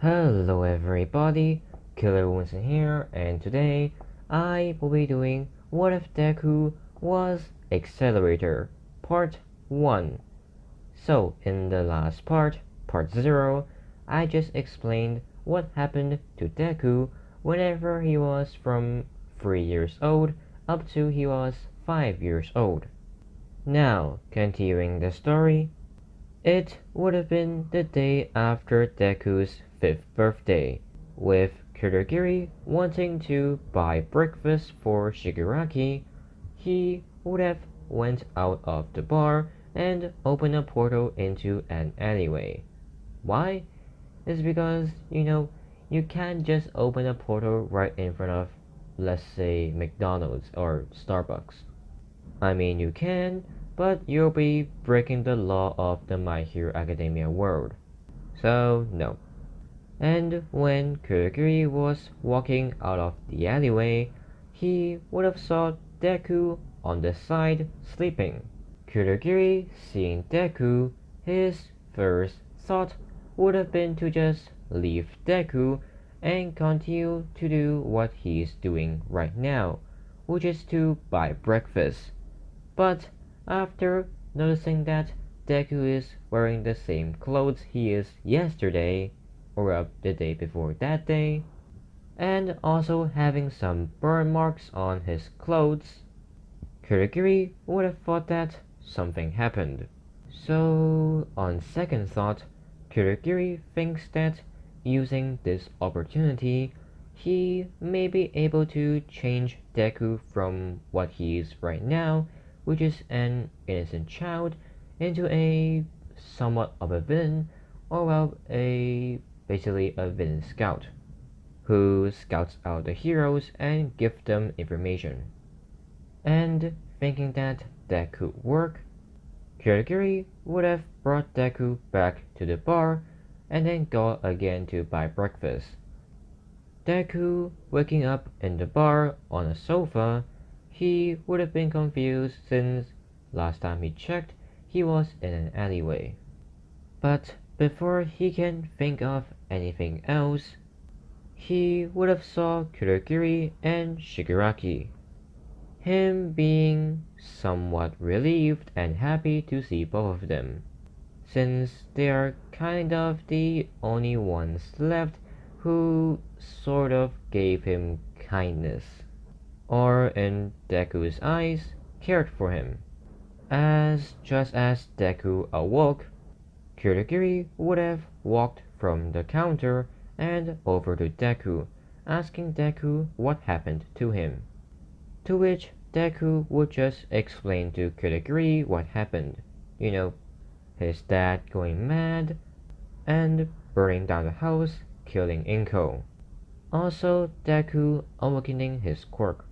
Hello everybody, Killer Winston here, and today I will be doing What if Deku was Accelerator, Part 1. So, in the last part, Part 0, I just explained what happened to Deku whenever he was from 3 years old up to he was 5 years old. Now, continuing the story, it would have been the day after Deku's 5th birthday, with Kurogiri wanting to buy breakfast for Shigaraki. He would have went out of the bar and opened a portal into an alleyway. Why? It's because, you can't just open a portal right in front of, let's say, McDonald's or Starbucks. I mean, you can, but you'll be breaking the law of the My Hero Academia world. So, no. And when Kurogiri was walking out of the alleyway, he would have saw Deku on the side sleeping. Kurogiri seeing Deku, his first thought would have been to just leave Deku and continue to do what he's doing right now, which is to buy breakfast. But after noticing that Deku is wearing the same clothes he is yesterday, or the day before that day, and also having some burn marks on his clothes, Kurogiri would have thought that something happened. So, on second thought, Kurogiri thinks that using this opportunity, he may be able to change Deku from what he is right now, which is an innocent child, into a somewhat of a villain, or well, basically a villain scout, who scouts out the heroes and gives them information. And thinking that could work, Kurogiri would have brought Deku back to the bar and then go again to buy breakfast. Deku waking up in the bar on a sofa, he would have been confused since last time he checked he was in an alleyway. But before he can think of anything else, he would have saw Kurogiri and Shigaraki, him being somewhat relieved and happy to see both of them, since they are kind of the only ones left who sort of gave him kindness, or in Deku's eyes, cared for him. As just as Deku awoke, Kurogiri would have walked from the counter and over to Deku, asking Deku what happened to him. To which Deku would just explain to Kurogiri what happened. His dad going mad and burning down the house, killing Inko. Also, Deku awakening his quirk.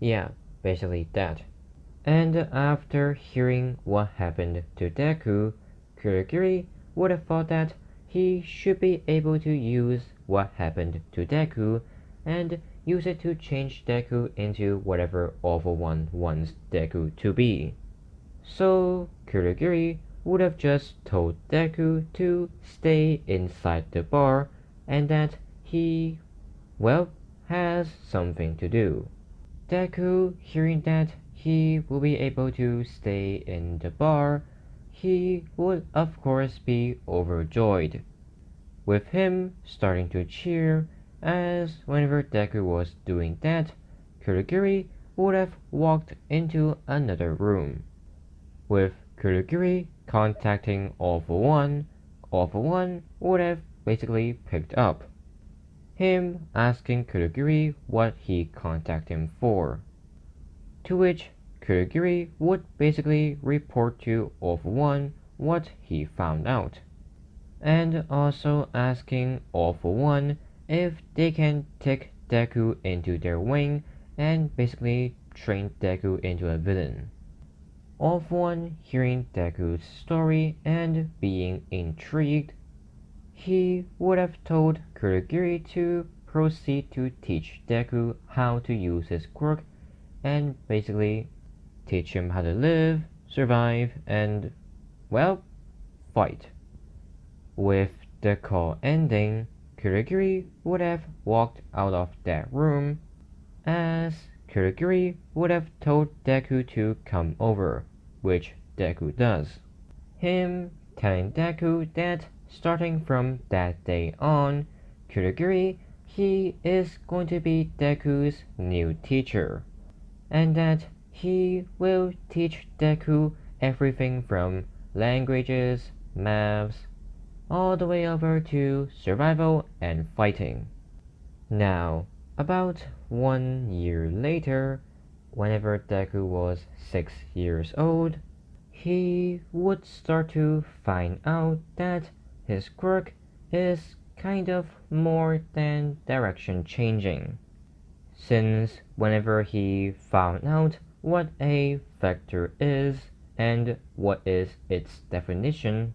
Yeah, basically that. And after hearing what happened to Deku, Kurogiri would have thought that he should be able to use what happened to Deku and use it to change Deku into whatever awful one wants Deku to be. So Kurogiri would have just told Deku to stay inside the bar and that he, well, has something to do. Deku, hearing that he will be able to stay in the bar, he would of course be overjoyed, with him starting to cheer, as whenever Deku was doing that, Kurogiri would have walked into another room, with Kurogiri contacting All For One. All For One would have basically picked up, him asking Kurogiri what he contacted him for, to which Kurogiri would basically report to All For One what he found out, and also asking All For One if they can take Deku into their wing and basically train Deku into a villain. All For One hearing Deku's story and being intrigued, he would have told Kurogiri to proceed to teach Deku how to use his quirk and basically teach him how to live, survive, and, well, fight. With the call ending, Kurogiri would have walked out of that room as Kurogiri would have told Deku to come over, which Deku does. Him telling Deku that starting from that day on, Kurogiri, he is going to be Deku's new teacher, and that he will teach Deku everything from languages, maths, all the way over to survival and fighting. Now, about 1 year later, whenever Deku was 6 years old, he would start to find out that his quirk is kind of more than direction changing. Since whenever he found out what a vector is and what is its definition,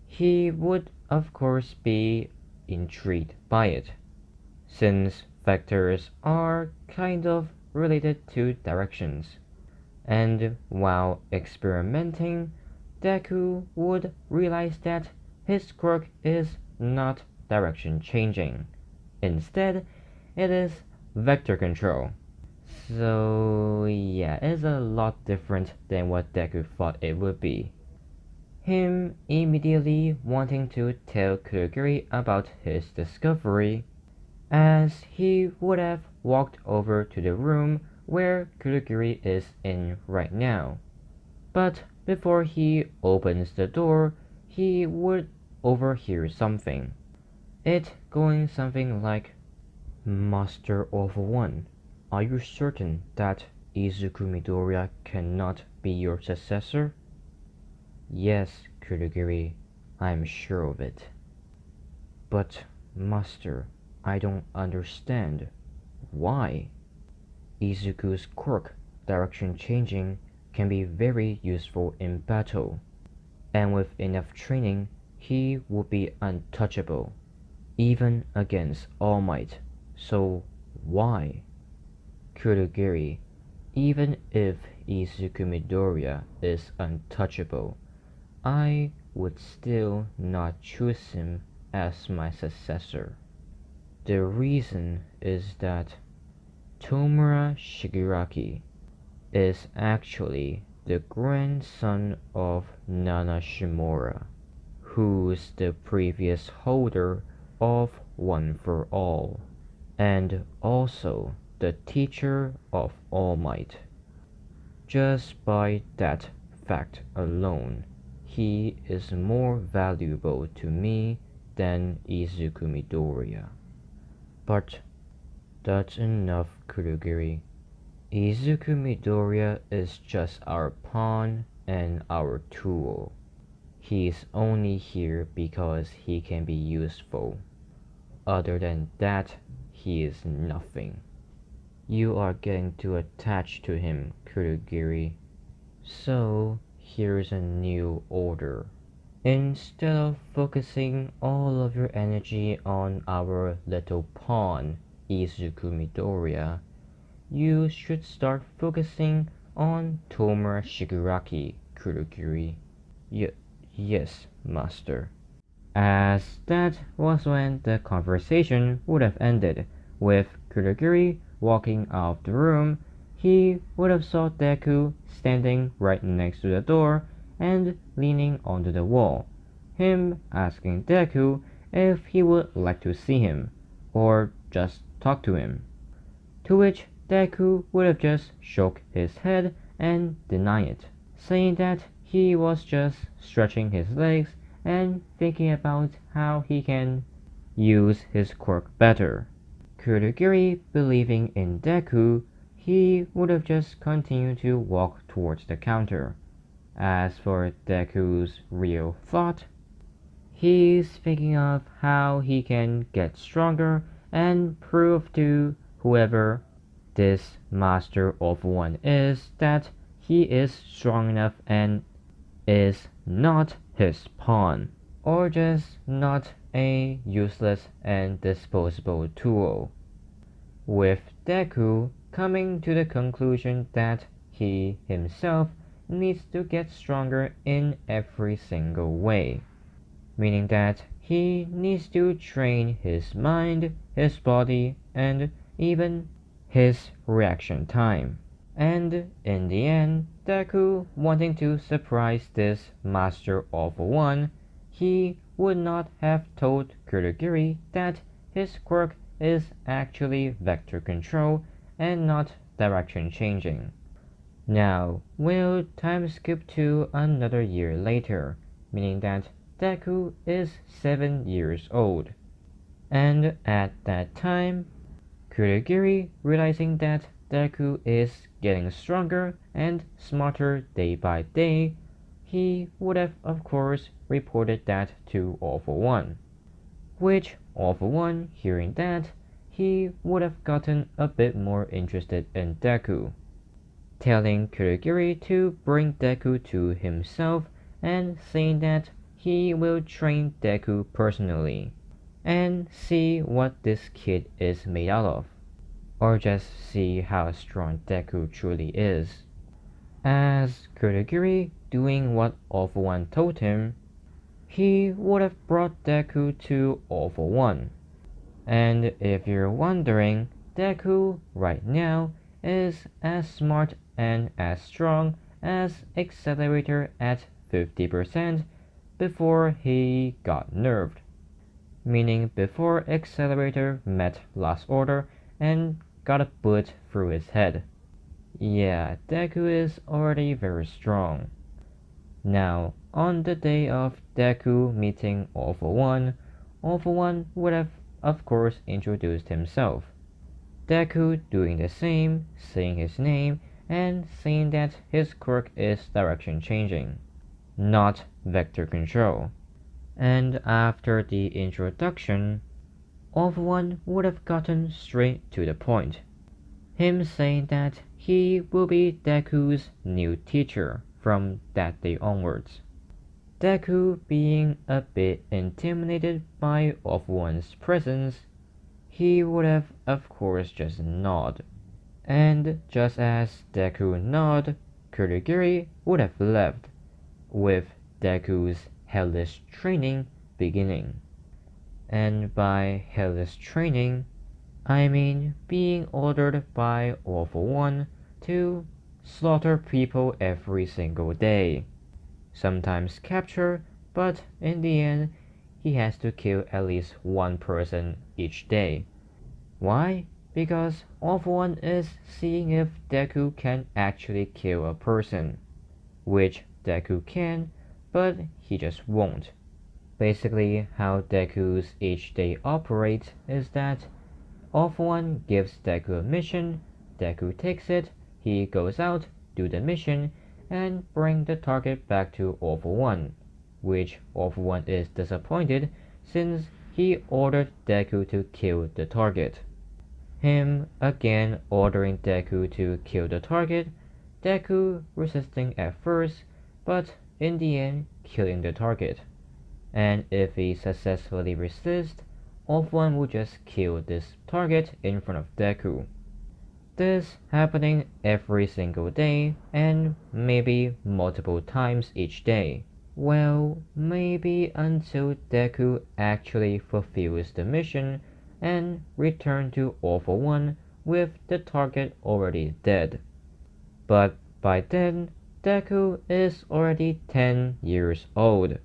he would of course be intrigued by it, since vectors are kind of related to directions. And while experimenting, Deku would realize that his quirk is not direction changing. Instead, it is vector control. So yeah, it's a lot different than what Deku thought it would be. Him immediately wanting to tell Kurogiri about his discovery, as he would have walked over to the room where Kurogiri is in right now. But before he opens the door, he would overhear something. It going something like, "Master of One, are you certain that Izuku Midoriya cannot be your successor?" "Yes, Kurogiri, I'm sure of it." "But, Master, I don't understand. Why?" "Izuku's quirk, direction changing, can be very useful in battle, and with enough training, he would be untouchable, even against All Might. So why?" "Kurogiri, even if Izuku Midoriya is untouchable, I would still not choose him as my successor. The reason is that Tomura Shigaraki is actually the grandson of Nana Shimura, who's the previous holder of One for All, and also the teacher of All Might. Just by that fact alone, he is more valuable to me than Izuku Midoriya." "But that's enough, Kurogiri. Izuku Midoriya is just our pawn and our tool. He's only here because he can be useful. Other than that, he is nothing." "You are getting too attached to him, Kurogiri. So here's a new order. Instead of focusing all of your energy on our little pawn, Izuku Midoriya, you should start focusing on Tomura Shigaraki, Kurogiri." Yes, Master." As that was when the conversation would have ended, with Kurogiri walking out of the room. He would have saw Deku standing right next to the door and leaning onto the wall, him asking Deku if he would like to see him, or just talk to him. To which Deku would have just shook his head and denied it, saying that he was just stretching his legs and thinking about how he can use his quirk better. Kurogiri believing in Deku, he would have just continued to walk towards the counter. As for Deku's real thought, he's thinking of how he can get stronger and prove to whoever this Master of One is that he is strong enough and is not his pawn, or just not a useless and disposable tool. With Deku coming to the conclusion that he himself needs to get stronger in every single way, meaning that he needs to train his mind, his body, and even his reaction time. And in the end, Deku, wanting to surprise this Master of One, he would not have told Kurogiri that his quirk is actually vector control and not direction changing. Now, we'll time skip to another year later, meaning that Deku is 7 years old. And at that time, Kurogiri, realizing that Deku is getting stronger and smarter day by day, he would have of course reported that to All For One. Which All For One, hearing that, he would have gotten a bit more interested in Deku, telling Kurogiri to bring Deku to himself and saying that he will train Deku personally and see what this kid is made out of, or just see how strong Deku truly is. As Kurogiri doing what All For One told him, he would have brought Deku to All For One. And if you're wondering, Deku right now is as smart and as strong as Accelerator at 50% before he got nerfed. Meaning before Accelerator met Last Order and got a bullet through his head. Yeah, Deku is already very strong. Now, on the day of Deku meeting All For One would have of course introduced himself. Deku doing the same, saying his name, and saying that his quirk is direction changing, not vector control. And after the introduction, All For One would have gotten straight to the point. Him saying that he will be Deku's new teacher from that day onwards. Deku being a bit intimidated by All For One's presence, he would have of course just nod. And just as Deku nod, Kurogiri would have left, with Deku's hellish training beginning. And by hellish training, I mean being ordered by All For One to slaughter people every single day. Sometimes capture, but in the end, he has to kill at least one person each day. Why? Because All For One is seeing if Deku can actually kill a person, which Deku can, but he just won't. Basically, how Deku's each day operates is that All For One gives Deku a mission, Deku takes it, he goes out, do the mission, and bring the target back to All For One, which All For One is disappointed since he ordered Deku to kill the target. Him again ordering Deku to kill the target, Deku resisting at first, but in the end killing the target. And if he successfully resists, All For One will just kill this target in front of Deku. This happening every single day and maybe multiple times each day. Well, maybe until Deku actually fulfills the mission and return to All For One with the target already dead. But by then, Deku is already 10 years old.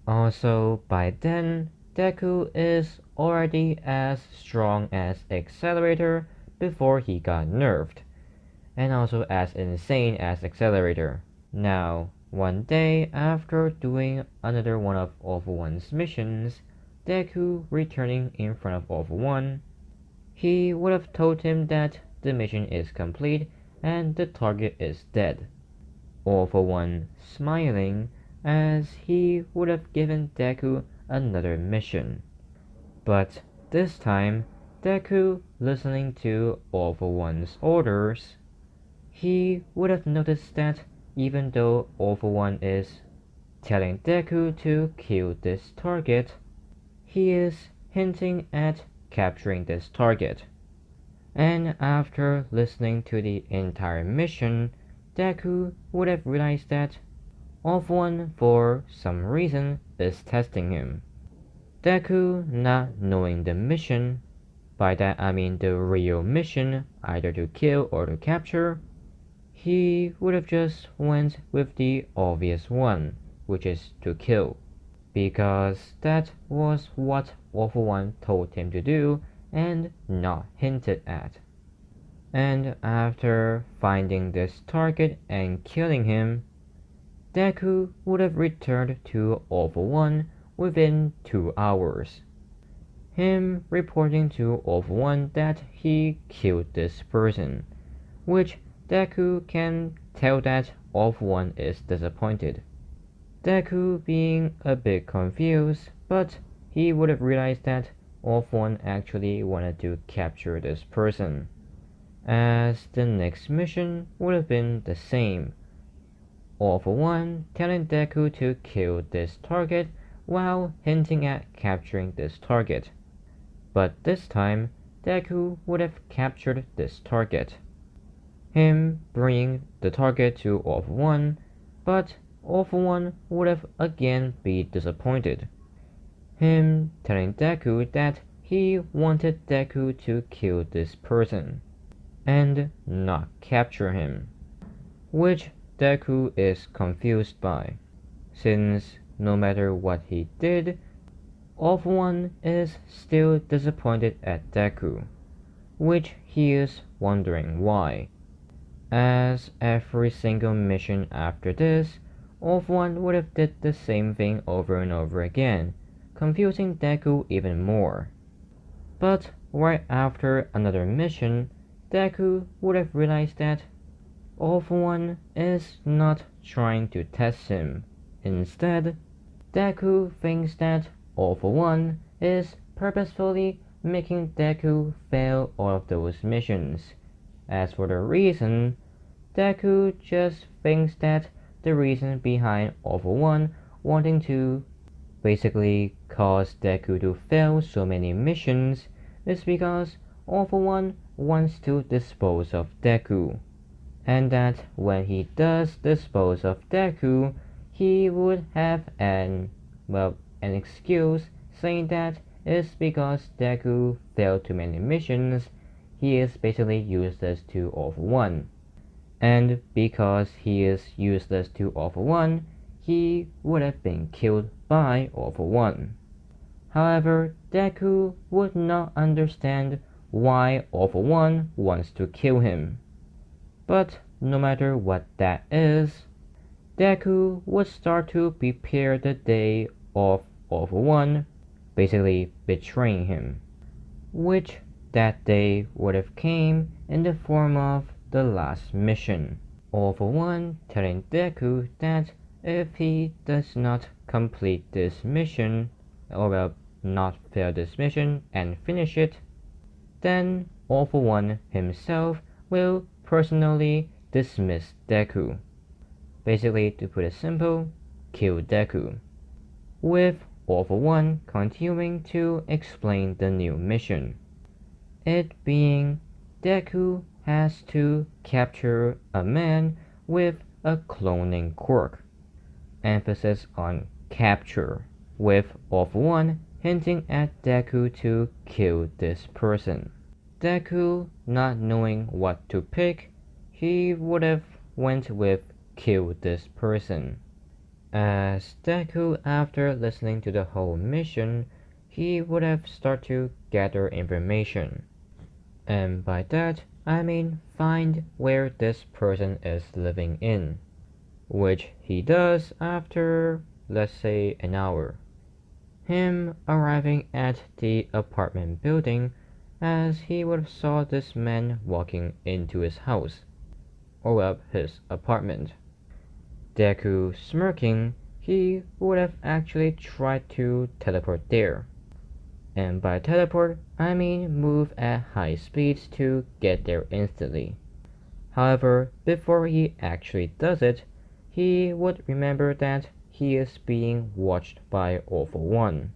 Also, by then, Deku is already as strong as Accelerator before he got nerfed, and also as insane as Accelerator. Now, one day after doing another one of All For One's missions, Deku returning in front of All For One, he would have told him that the mission is complete and the target is dead. All For One smiling as he would have given Deku another mission. But this time, Deku listening to All For One's orders, he would have noticed that even though All For One is telling Deku to kill this target, he is hinting at capturing this target. And after listening to the entire mission, Deku would have realized that All For One, for some reason, is testing him. Deku, not knowing the mission, by that I mean the real mission, either to kill or to capture, he would have just went with the obvious one, which is to kill, because that was what All For One told him to do and not hinted at. And after finding this target and killing him, Deku would have returned to All For One within 2 hours. Him reporting to All For One that he killed this person, which Deku can tell that All For One is disappointed. Deku being a bit confused, but he would have realized that All For One actually wanted to capture this person, as the next mission would have been the same. All For One telling Deku to kill this target while hinting at capturing this target. But this time, Deku would have captured this target. Him bringing the target to All For One, but All For One would have again be disappointed. Him telling Deku that he wanted Deku to kill this person and not capture him, which Deku is confused by, since no matter what he did, All For One is still disappointed at Deku, which he is wondering why. As every single mission after this, All For One would have did the same thing over and over again, confusing Deku even more. But right after another mission, Deku would have realized that All For One is not trying to test him. Instead, Deku thinks that All For One is purposefully making Deku fail all of those missions. As for the reason, Deku just thinks that the reason behind All For One wanting to basically cause Deku to fail so many missions is because All For One wants to dispose of Deku, and that when he does dispose of Deku, he would have an excuse saying that it's because Deku failed too many missions, he is basically useless to All For One. And because he is useless to All For One, he would have been killed by All For One. However, Deku would not understand why All For One wants to kill him. But no matter what that is, Deku would start to prepare the day of All For One basically betraying him, which that day would have came in the form of the last mission. All For One telling Deku that if he does not complete this mission, or not fail this mission and finish it, then All For One himself will personally dismiss Deku. Basically, to put it simple, kill Deku. With All For One continuing to explain the new mission. It being Deku has to capture a man with a cloning quirk. Emphasis on capture, with All For One hinting at Deku to kill this person. Deku not knowing what to pick, he would have went with kill this person. As Deku, after listening to the whole mission, he would have started to gather information. And by that, I mean find where this person is living in, which he does after, let's say, an hour. Him arriving at the apartment building as he would have saw this man walking into his house, or his apartment. Deku smirking, he would have actually tried to teleport there. And by teleport, I mean move at high speeds to get there instantly. However, before he actually does it, he would remember that he is being watched by All For One.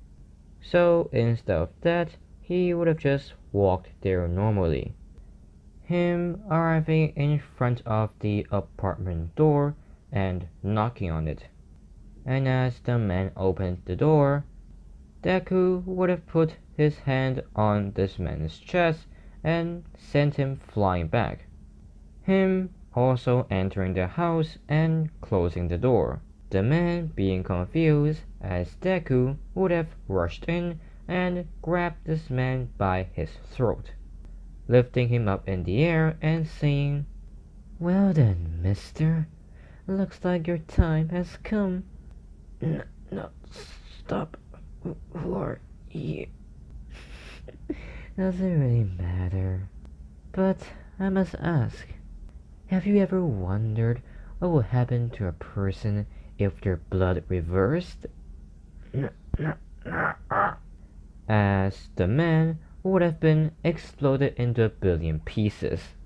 So instead of that, he would have just walked there normally. Him arriving in front of the apartment door and knocking on it. And as the man opened the door, Deku would have put his hand on this man's chest and sent him flying back. Him also entering the house and closing the door. The man being confused as Deku would have rushed in and grabbed this man by his throat, lifting him up in the air and saying, "Well then, mister, looks like your time has come." No, stop. Who are you? Does it really matter? But I must ask, have you ever wondered what would happen to a person if their blood reversed? As the man would have been exploded into a billion pieces,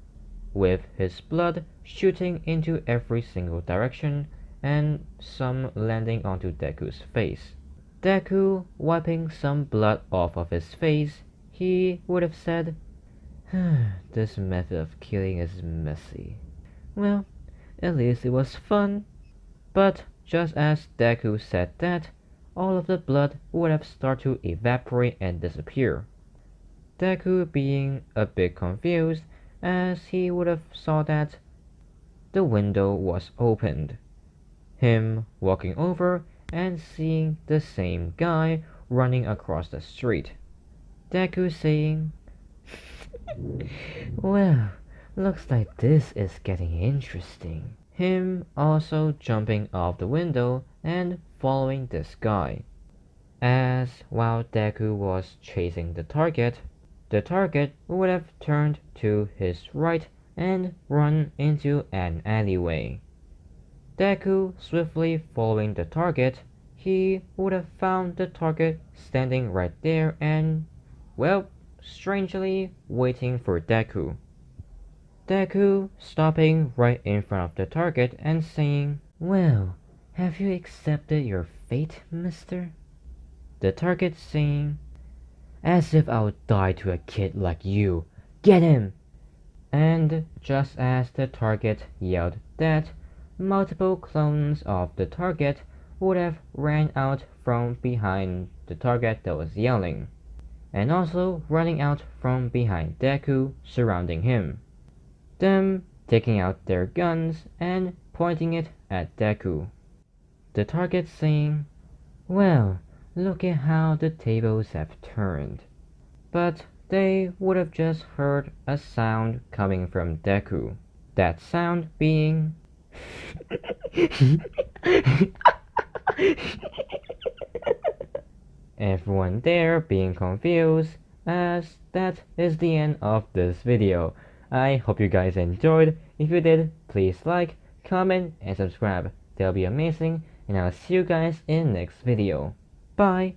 with his blood shooting into every single direction and some landing onto Deku's face. Deku wiping some blood off of his face, he would have said, "This method of killing is messy. Well, at least it was fun." But just as Deku said that, all of the blood would have started to evaporate and disappear. Deku being a bit confused as he would have saw that the window was opened. Him walking over and seeing the same guy running across the street. Deku saying, "Well, looks like this is getting interesting." Him also jumping off the window and following this guy. As while Deku was chasing the target would have turned to his right and run into an alleyway. Deku swiftly following the target, he would have found the target standing right there and, well, strangely waiting for Deku. Deku stopping right in front of the target and saying, "Well, have you accepted your fate, mister?" The target saying, "As if I would die to a kid like you. Get him!" And just as the target yelled that, multiple clones of the target would have ran out from behind the target that was yelling, and also running out from behind Deku, surrounding him. Them taking out their guns and pointing it at Deku. The target saying, "Well, look at how the tables have turned." But they would have just heard a sound coming from Deku. That sound being everyone there being confused, as that is the end of this video. I hope you guys enjoyed. If you did, please like, comment, and subscribe. That'll be amazing, and I'll see you guys in next video. Bye!